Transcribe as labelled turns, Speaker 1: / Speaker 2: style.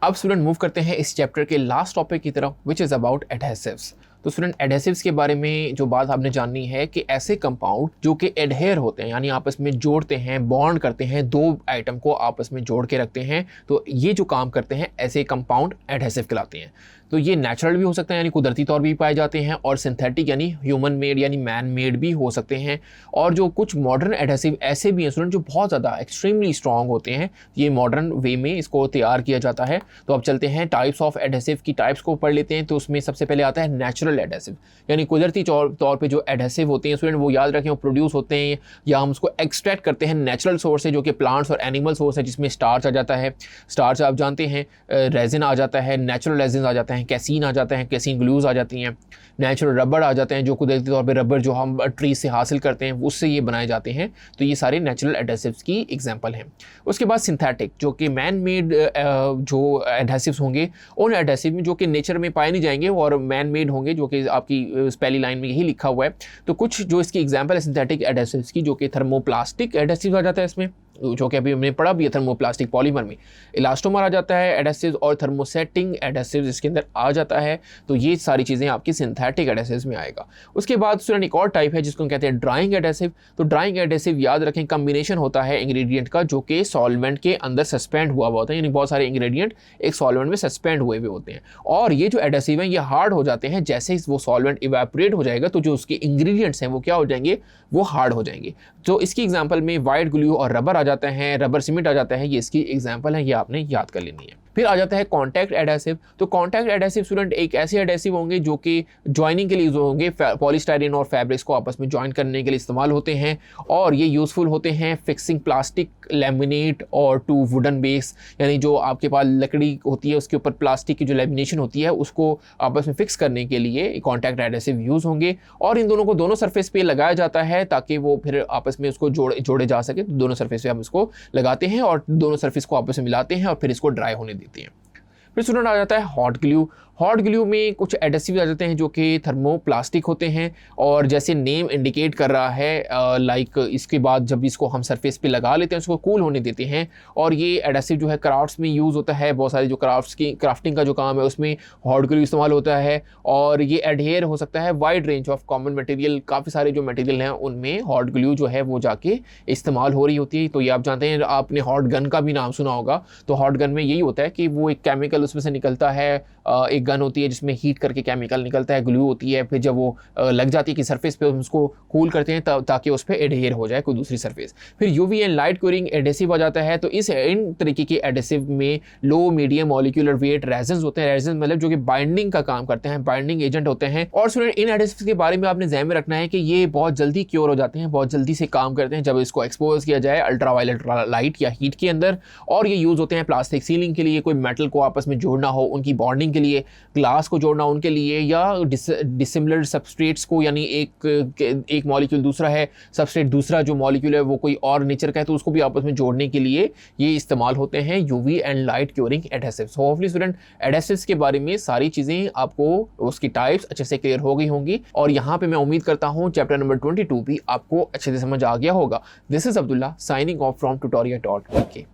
Speaker 1: अब student move करते हैं इस चैप्टर के लास्ट टॉपिक की तरफ, विच इज़ अबाउट एडहेसिव्स। तो स्टूडेंट एडहेसिव्स के बारे में जो बात आपने जाननी है कि ऐसे कंपाउंड जो कि एडहेयर होते हैं, यानी आपस में जोड़ते हैं, बॉन्ड करते हैं, दो आइटम को आपस में जोड़ के रखते हैं, तो ये जो काम करते हैं ऐसे कंपाउंड एडहेसिव कहलाते हैं। तो ये नेचुरल भी हो सकते हैं यानी कुदरती तौर भी पाए जाते हैं, और सिंथेटिक यानी ह्यूमन मेड यानी मैन मेड भी हो सकते हैं। और जो कुछ मॉडर्न एडहेसिव ऐसे भी हैं स्टूडेंट जो बहुत ज़्यादा एक्सट्रीमली स्ट्रॉन्ग होते हैं, ये मॉडर्न वे में इसको तैयार किया जाता है। तो अब चलते हैं टाइप्स ऑफ एडहेसिव की टाइप्स को पढ़ लेते हैं। तो उसमें सबसे पहले आता है नेचुरल एडहेसिव, यानी कुदरती तौर पे जो एडहेसिव होते हैं स्टूडेंट वो याद रखें वो प्रोड्यूस होते हैं या हम उसको एक्सट्रैक्ट करते हैं नेचुरल सोर्स से, जो कि प्लांट्स और एनिमल सोर्स है, जिसमें स्टार्च आ जाता है। स्टार्च आप जानते हैं, रेजिन आ जाता है, नेचुरल रेजिन आ जाते हैं, कैसीन आ जाता है, कैसीन ग्लूज आ जाती हैं, नेचुरल रबर आ जाते हैं, जो कुदरती तौर पे रबर जो हम ट्री से हासिल करते हैं उससे ये बनाए जाते हैं। तो ये सारे नेचुरल एडहेसिव्स की एग्जांपल हैं। उसके बाद सिंथेटिक, जो कि मैन मेड जो एडहेसिव्स होंगे, उन एडहेसिव में जो कि नेचर में पाए नहीं जाएंगे और मैन मेड होंगे, जो कि आपकी पहली लाइन में यही लिखा हुआ है। तो कुछ जो इसकी एग्जांपल है सिंथेटिक एडहेसिव्स की, जो कि थर्मोप्लास्टिक एडहेसिव आ जाता है इसमें, जो कि अभी हमने पढ़ा भी है थर्मोप्लास्टिक पॉलीमर में। इलास्टोमर आ जाता है एडहेसिव, और थर्मोसेटिंग एडहेसिव इसके अंदर आ जाता है। तो ये सारी चीज़ें आपकी सिंथेटिक एडहेसिव में आएगा। उसके बाद स्टूडेंट एक और टाइप है जिसको कहते हैं ड्राइंग एडहेसिव। तो ड्राइंग एडहेसिव याद रखें कम्बिनेशन होता है इंग्रेडिएंट का जो कि सॉल्वेंट के अंदर सस्पेंड हुआ होता है, यानी बहुत सारे इंग्रेडिएंट एक सॉल्वेंट में सस्पेंड हुए होते हैं, और ये जो एडहेसिव हैं ये हार्ड हो जाते हैं। जैसे ही वो सॉल्वेंट इवेपोरेट हो जाएगा तो जो उसके इंग्रेडिएंट्स हैं वो क्या हो जाएंगे, वो हार्ड हो जाएंगे। तो इसकी एग्जांपल में वाइट ग्लू और रबर आ जाता है, रबर सीमेंट आ जाता है, ये इसकी एग्जांपल है, ये आपने याद कर लेनी है। फिर आ जाता है कॉन्टैक्ट एडहेसिव। तो कॉन्टैक्ट एडहेसिव स्टूडेंट एक ऐसे एडहेसिव होंगे जो कि ज्वाइनिंग के लिए यूज होंगे, पॉलीस्टाइरीन और फैब्रिक्स को आपस में ज्वाइन करने के लिए इस्तेमाल होते हैं, और ये यूजफुल होते हैं फिक्सिंग प्लास्टिक, लैमिनेट और टू वुडन बेस, यानी जो आपके पास लकड़ी होती है उसके ऊपर प्लास्टिक की जो लैमिनेशन होती है उसको आपस में फिक्स करने के लिए कॉन्टैक्ट एडहेसिव यूज होंगे। और इन दोनों को दोनों सरफेस पे लगाया जाता है ताकि वो फिर आपस में उसको जोड़े जा सके। तो दोनों सरफेस पे हम इसको लगाते हैं और दोनों सरफेस को आपस में मिलाते हैं और फिर इसको ड्राई होने देते हैं। फिर स्टूडेंट आ जाता है हॉट ग्लू। हॉट ग्लू में कुछ एडहेसिव आ जाते हैं जो कि थर्मोप्लास्टिक होते हैं, और जैसे नेम इंडिकेट कर रहा है लाइक इसके बाद जब इसको हम सरफेस पे लगा लेते हैं उसको कूल होने देते हैं। और ये एडहेसिव जो है क्राफ्ट्स में यूज़ होता है, बहुत सारे जो क्राफ्टिंग का जो काम है उसमें हॉट ग्लू इस्तेमाल होता है। और ये एडहेयर हो सकता है wide range of common material, काफ़ी सारे जो मटेरियल हैं उनमें हॉट ग्लू जो है वो जाके इस्तेमाल हो रही होती है। तो ये आप जानते हैं, आपने हॉट गन का भी नाम सुना होगा। तो हॉट गन में यही होता है कि वो एक केमिकल उसमें से निकलता है, एक गन होती है जिसमें हीट करके केमिकल निकलता है, ग्लू होती है, फिर जब वो लग जाती है कि सरफेस पे उसको कूल करते हैं ताकि उस पर एडहेयर हो जाए कोई दूसरी सरफेस। फिर UV and light curing adhesive आ जाता है। तो इन तरीके के एडहेसिव में low medium molecular weight resins होते हैं। रेजिन्स मतलब जो कि बाइंडिंग का काम करते हैं, बाइंडिंग एजेंट होते हैं। और स्टूडेंट इन एडहेसिव्स के बारे में आपने ध्यान में रखना है कि ये बहुत जल्दी क्योर हो जाते हैं, बहुत जल्दी से काम करते हैं जब इसको एक्सपोज किया जाए अल्ट्रावायलेट लाइट या हीट के अंदर। और ये यूज होते हैं प्लास्टिक सीलिंग के लिए, कोई मेटल को आपस में जोड़ना हो उनकी बॉन्डिंग के लिए, ग्लास को जोड़ना उनके लिए, या डिसिमिलर सबस्ट्रेट्स को, यानी एक मॉलिक्यूल दूसरा है, सबस्ट्रेट दूसरा जो मॉलिक्यूल है वो कोई और नेचर का है तो उसको भी आपस में जोड़ने के लिए ये इस्तेमाल होते हैं UV and light curing adhesives. Hopefully student adhesives के बारे में सारी चीज़ें आपको उसकी टाइप्स अच्छे से क्लियर हो गई होंगी, और यहाँ पे मैं उम्मीद करता हूँ चैप्टर नंबर 22 भी आपको अच्छे से समझ आ गया होगा। This is Abdullah signing off from tutorial.pk।